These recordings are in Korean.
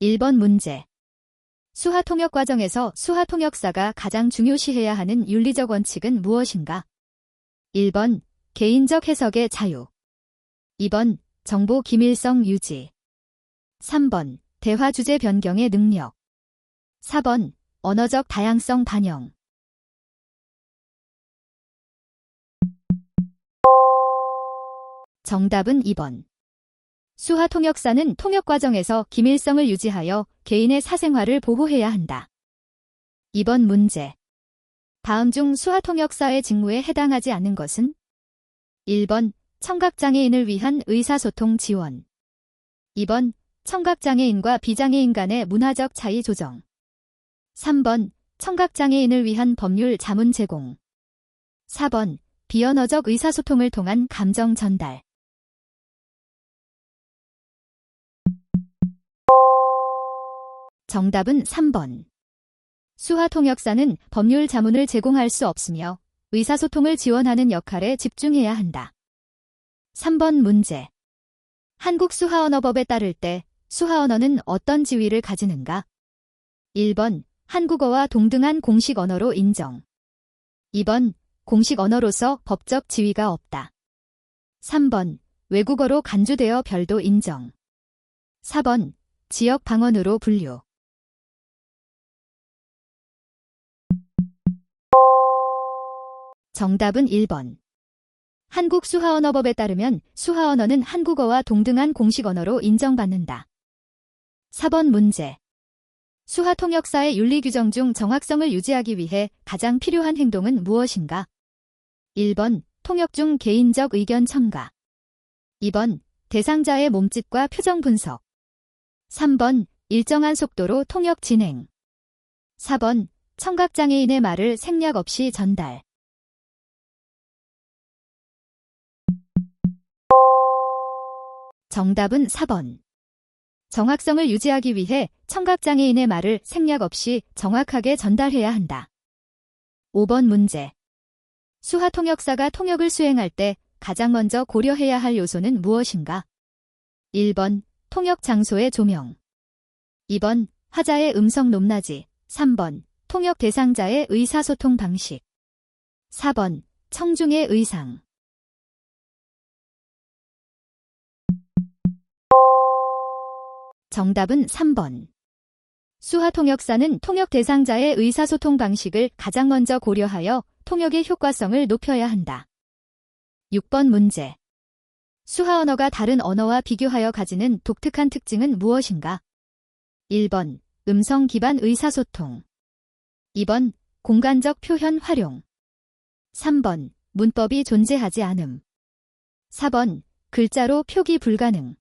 1번 문제. 수하통역 과정에서 수하통역사가 가장 중요시해야 하는 윤리적 원칙은 무엇인가? 1번 개인적 해석의 자유. 2번 정보 기밀성 유지. 3번 대화 주제 변경의 능력. 4번 언어적 다양성 반영. 정답은 2번. 수하통역사는 통역 과정에서 기밀성을 유지하여 개인의 사생활을 보호해야 한다. 2번 문제. 다음 중 수하통역사의 직무에 해당하지 않는 것은? 1번 청각장애인을 위한 의사소통 지원. 2번 청각장애인과 비장애인 간의 문화적 차이 조정. 3번 청각장애인을 위한 법률 자문 제공. 4번 비언어적 의사소통을 통한 감정 전달. 정답은 3번. 수하통역사는 법률 자문을 제공할 수 없으며 의사소통을 지원하는 역할에 집중해야 한다. 3번 문제. 한국 수하언어법에 따를 때 수하언어는 어떤 지위를 가지는가? 1번 한국어와 동등한 공식 언어로 인정. 2번 공식 언어로서 법적 지위가 없다. 3번 외국어로 간주되어 별도 인정. 4번 지역 방언으로 분류. 정답은 1번. 한국 수하언어법에 따르면 수하언어는 한국어와 동등한 공식 언어로 인정받는다. 4번 문제. 수하통역사의 윤리 규정 중 정확성을 유지하기 위해 가장 필요한 행동은 무엇인가? 1번 통역 중 개인적 의견 첨가. 2번 대상자의 몸짓과 표정 분석. 3번 일정한 속도로 통역 진행. 4번 청각장애인의 말을 생략 없이 전달. 정답은 4번. 정확성을 유지하기 위해 청각장애인의 말을 생략 없이 정확하게 전달해야 한다. 5번 문제. 수하통역사가 통역을 수행할 때 가장 먼저 고려해야 할 요소는 무엇인가? 1번 통역 장소의 조명. 2번 화자의 음성 높낮이. 3번 통역 대상자의 의사소통 방식. 4번 청중의 의상. 정답은 3번. 수하통역사는 통역 대상자의 의사소통 방식을 가장 먼저 고려하여 통역의 효과성을 높여야 한다. 6번 문제. 수하언어가 다른 언어와 비교하여 가지는 독특한 특징은 무엇인가? 1번 음성 기반 의사소통. 2번 공간적 표현 활용. 3번 문법이 존재하지 않음. 4번 글자로 표기 불가능.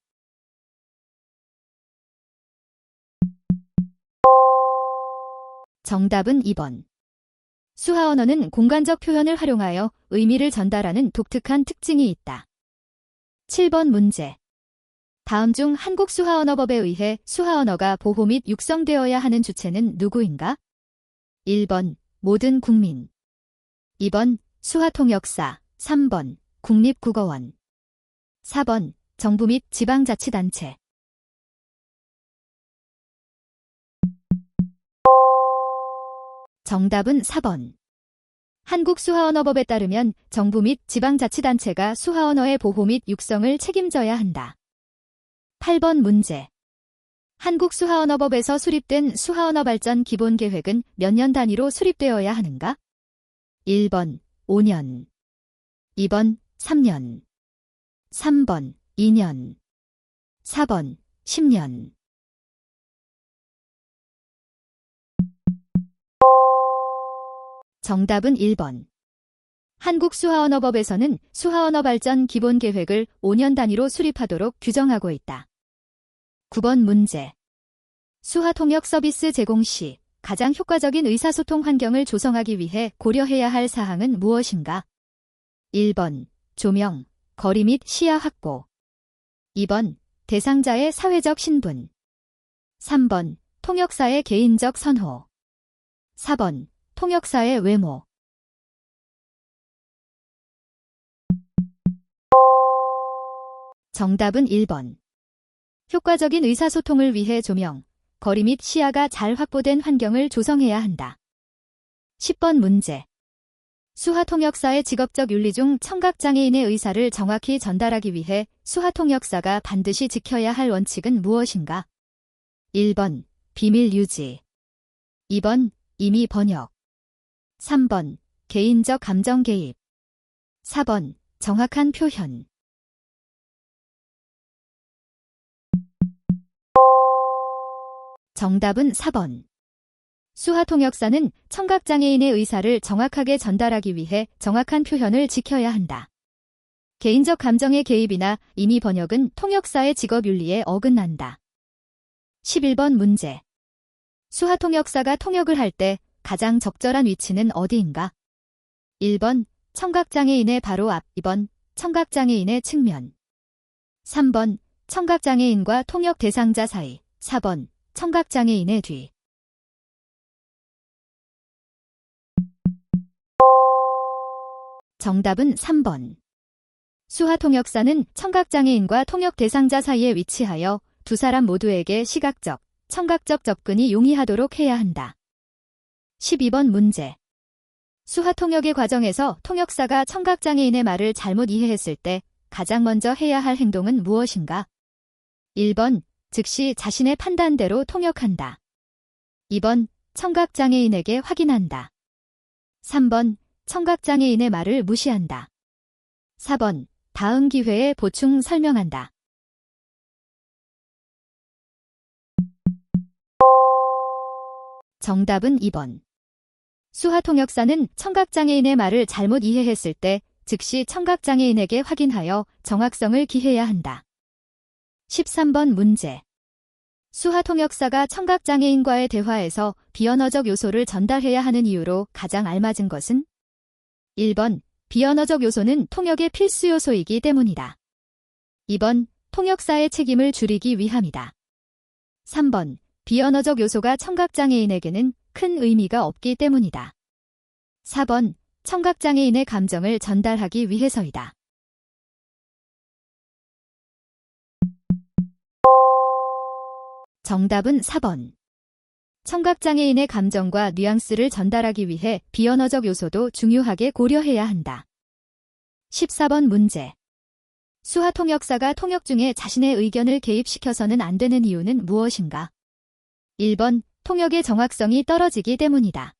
정답은 2번. 수하언어는 공간적 표현을 활용하여 의미를 전달하는 독특한 특징이 있다. 7번 문제. 다음 중 한국 수하언어법에 의해 수하언어가 보호 및 육성되어야 하는 주체는 누구인가? 1번 모든 국민. 2번 수하통역사. 3번 국립국어원. 4번 정부 및 지방자치단체. 정답은 4번. 한국 수하언어법에 따르면 정부 및 지방자치단체가 수하언어의 보호 및 육성을 책임져야 한다. 8번 문제. 한국 수하언어법에서 수립된 수하언어 발전 기본계획은 몇 년 단위로 수립되어야 하는가? 1번 5년. 2번 3년. 3번 2년. 4번 10년. 정답은 1번. 한국 수하언어법에서는 수하언어 발전 기본계획을 5년 단위로 수립하도록 규정하고 있다. 9번 문제. 수하통역 서비스 제공 시 가장 효과적인 의사소통 환경을 조성하기 위해 고려해야 할 사항은 무엇인가? 1번 조명, 거리 및 시야 확보. 2번 대상자의 사회적 신분. 3번 통역사의 개인적 선호. 4번 통역사의 외모. 정답은 1번. 효과적인 의사소통을 위해 조명, 거리 및 시야가 잘 확보된 환경을 조성해야 한다. 10번 문제. 수화통역사의 직업적 윤리 중 청각장애인의 의사를 정확히 전달하기 위해 수화통역사가 반드시 지켜야 할 원칙은 무엇인가? 1번 비밀 유지, 2번 임의 번역, 3번 개인적 감정 개입, 4번 정확한 표현. 정답은 4번. 수화통역사는 청각장애인의 의사를 정확하게 전달하기 위해 정확한 표현을 지켜야 한다. 개인적 감정의 개입이나 임의 번역은 통역사의 직업윤리에 어긋난다. 11번 문제. 수화통역사가 통역을 할 때 가장 적절한 위치는 어디인가? 1번 청각장애인의 바로 앞, 2번 청각장애인의 측면, 3번 청각장애인과 통역 대상자 사이, 4번 청각장애인의 뒤. 정답은 3번. 수화통역사는 청각장애인과 통역 대상자 사이에 위치하여 두 사람 모두에게 시각적, 청각적 접근이 용이하도록 해야 한다. 12번 문제. 수화통역의 과정에서 통역사가 청각장애인의 말을 잘못 이해했을 때 가장 먼저 해야 할 행동은 무엇인가? 1번 즉시 자신의 판단대로 통역한다. 2번 청각장애인에게 확인한다. 3번 청각장애인의 말을 무시한다. 4번 다음 기회에 보충 설명한다. 정답은 2번. 수화통역사는 청각장애인의 말을 잘못 이해했을 때 즉시 청각장애인에게 확인하여 정확성을 기해야 한다. 13번 문제. 수화통역사가 청각장애인과의 대화에서 비언어적 요소를 전달해야 하는 이유로 가장 알맞은 것은? 1번 비언어적 요소는 통역의 필수 요소이기 때문이다. 2번 통역사의 책임을 줄이기 위함이다. 3번 비언어적 요소가 청각장애인에게는 큰 의미가 없기 때문이다. 4번 청각장애인의 감정을 전달하기 위해서이다. 정답은 4번. 청각장애인의 감정과 뉘앙스를 전달하기 위해 비언어적 요소도 중요하게 고려해야 한다. 14번 문제. 수화통역사가 통역 중에 자신의 의견을 개입시켜서는 안 되는 이유는 무엇인가? 1번 통역의 정확성이 떨어지기 때문이다.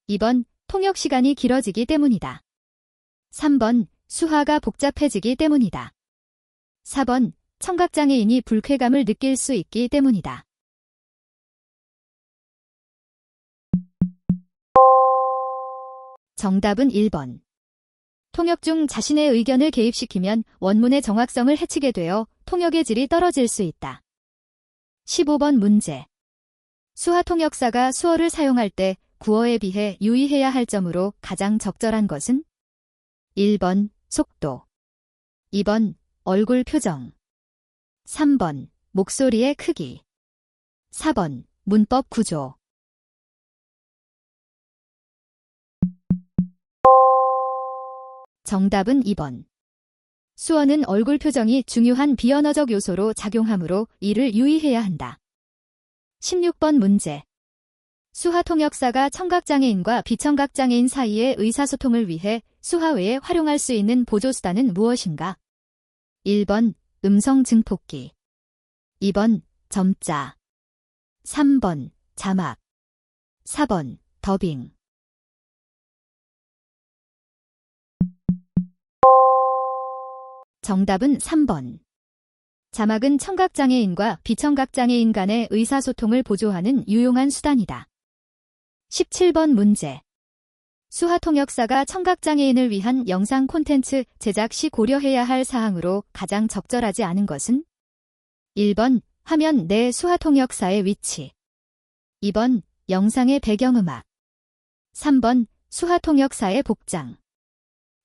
2번 통역 시간이 길어지기 때문이다. 3번 수화가 복잡해지기 때문이다. 4번 청각장애인이 불쾌감을 느낄 수 있기 때문이다. 정답은 1번. 통역 중 자신의 의견을 개입시키면 원문의 정확성을 해치게 되어 통역의 질이 떨어질 수 있다. 15번 문제. 수화통역사가 수어를 사용할 때 구어에 비해 유의해야 할 점으로 가장 적절한 것은? 1번 속도, 2번 얼굴 표정, 3번 목소리의 크기, 4번 문법 구조. 정답은 2번. 수어는 얼굴 표정이 중요한 비언어적 요소로 작용하므로 이를 유의해야 한다. 16번 문제. 수화통역사가 청각장애인과 비청각장애인 사이의 의사소통을 위해 수화 외에 활용할 수 있는 보조수단은 무엇인가? 1번 음성 증폭기, 2번 점자, 3번 자막, 4번 더빙. 정답은 3번. 자막은 청각장애인과 비청각장애인 간의 의사소통을 보조하는 유용한 수단이다. 17번 문제. 수화통역사가 청각장애인을 위한 영상 콘텐츠 제작 시 고려해야 할 사항으로 가장 적절하지 않은 것은? 1번 화면 내 수화통역사의 위치, 2번 영상의 배경음악, 3번 수화통역사의 복장,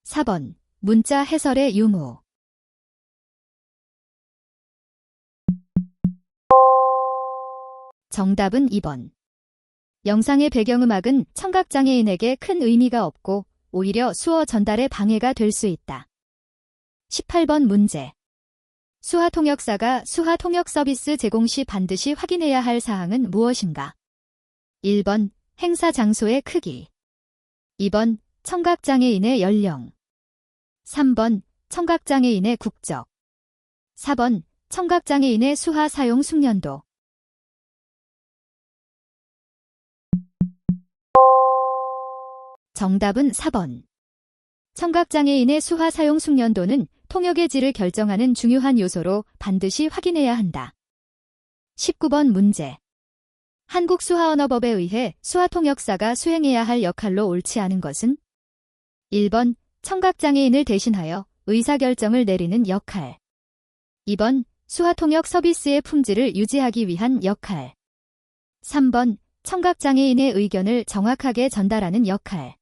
4번 문자 해설의 유무. 정답은 2번. 영상의 배경음악은 청각장애인에게 큰 의미가 없고 오히려 수어 전달에 방해가 될 수 있다. 18번 문제. 수화통역사가 수화통역 서비스 제공 시 반드시 확인해야 할 사항은 무엇인가? 1번 행사 장소의 크기, 2번 청각장애인의 연령, 3번 청각장애인의 국적, 4번 청각장애인의 수화 사용 숙련도. 정답은 4번. 청각장애인의 수화 사용 숙련도는 통역의 질을 결정하는 중요한 요소로 반드시 확인해야 한다. 19번 문제. 한국수화언어법에 의해 수화통역사가 수행해야 할 역할로 옳지 않은 것은? 1번 청각장애인을 대신하여 의사결정을 내리는 역할, 2번 수화통역 서비스의 품질을 유지하기 위한 역할, 3번 청각장애인의 의견을 정확하게 전달하는 역할,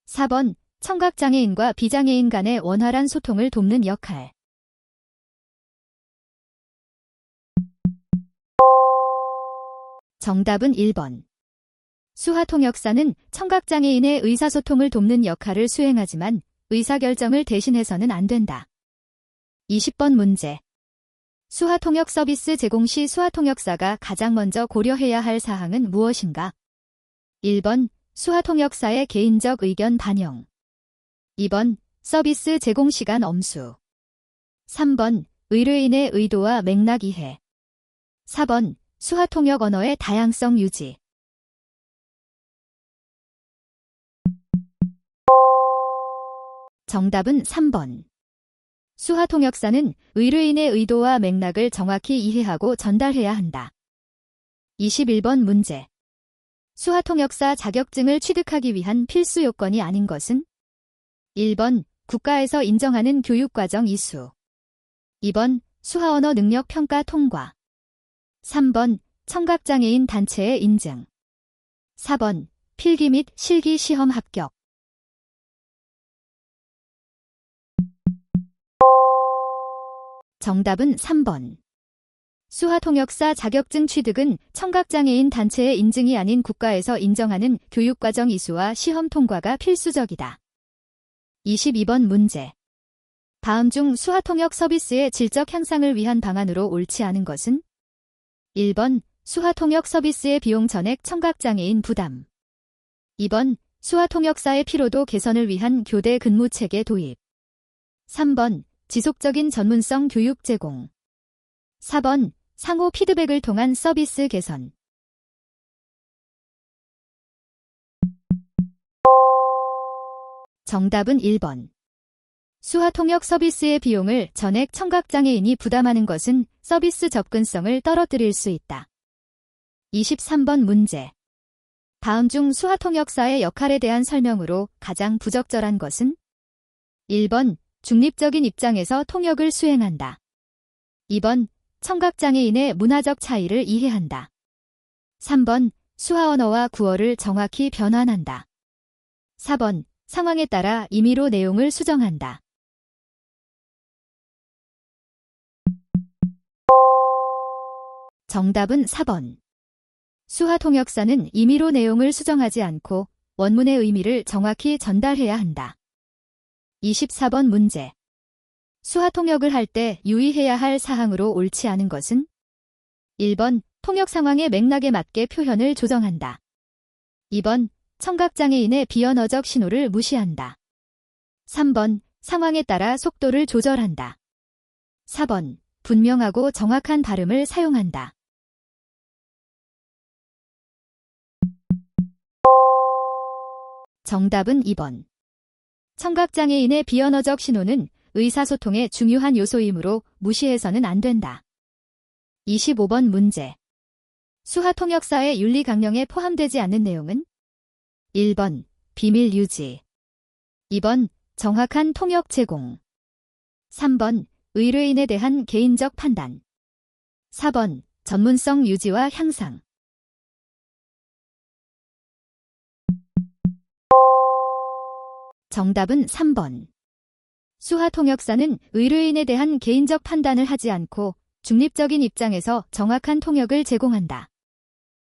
4번 청각장애인과 비장애인 간의 원활한 소통을 돕는 역할. 정답은 1번. 수화통역사는 청각장애인의 의사소통을 돕는 역할을 수행하지만 의사결정을 대신해서는 안 된다. 20번 문제. 수화통역 서비스 제공 시 수화통역사가 가장 먼저 고려해야 할 사항은 무엇인가? 1번 수화통역사의 개인적 의견 반영, 2번 서비스 제공 시간 엄수, 3번 의뢰인의 의도와 맥락 이해, 4번 수화통역 언어의 다양성 유지. 정답은 3번. 수화통역사는 의뢰인의 의도와 맥락을 정확히 이해하고 전달해야 한다. 21번 문제. 수화통역사 자격증을 취득하기 위한 필수 요건이 아닌 것은? 1번 국가에서 인정하는 교육과정 이수, 2번 수화언어 능력 평가 통과, 3번 청각장애인 단체의 인증, 4번 필기 및 실기 시험 합격. 정답은 3번. 수화통역사 자격증 취득은 청각장애인 단체의 인증이 아닌 국가에서 인정하는 교육과정 이수와 시험 통과가 필수적이다. 22번 문제. 다음 중 수화통역 서비스의 질적 향상을 위한 방안으로 옳지 않은 것은? 1번 수화통역 서비스의 비용 전액 청각장애인 부담, 2번 수화통역사의 피로도 개선을 위한 교대 근무체계 도입, 3번 지속적인 전문성 교육 제공, 4번 상호 피드백을 통한 서비스 개선. 정답은 1번. 수화통역 서비스의 비용을 전액 청각장애인이 부담하는 것은 서비스 접근성을 떨어뜨릴 수 있다. 23번 문제. 다음 중 수화통역사의 역할에 대한 설명으로 가장 부적절한 것은? 1번 중립적인 입장에서 통역을 수행한다. 2번 청각장애인의 문화적 차이를 이해한다. 3번 수화언어와 구어를 정확히 변환한다. 4번 상황에 따라 임의로 내용을 수정한다. 정답은 4번. 수화통역사는 임의로 내용을 수정하지 않고 원문의 의미를 정확히 전달해야 한다. 24번 문제. 수화통역을 할 때 유의해야 할 사항으로 옳지 않은 것은? 1번 통역 상황의 맥락에 맞게 표현을 조정한다. 2번 청각장애인의 비언어적 신호를 무시한다. 3번 상황에 따라 속도를 조절한다. 4번 분명하고 정확한 발음을 사용한다. 정답은 2번. 청각장애인의 비언어적 신호는 의사소통의 중요한 요소이므로 무시해서는 안 된다. 25번 문제. 수화통역사의 윤리 강령에 포함되지 않는 내용은? 1번 비밀 유지, 2번 정확한 통역 제공, 3번 의뢰인에 대한 개인적 판단, 4번 전문성 유지와 향상. 정답은 3번. 수화통역사는 의뢰인에 대한 개인적 판단을 하지 않고 중립적인 입장에서 정확한 통역을 제공한다.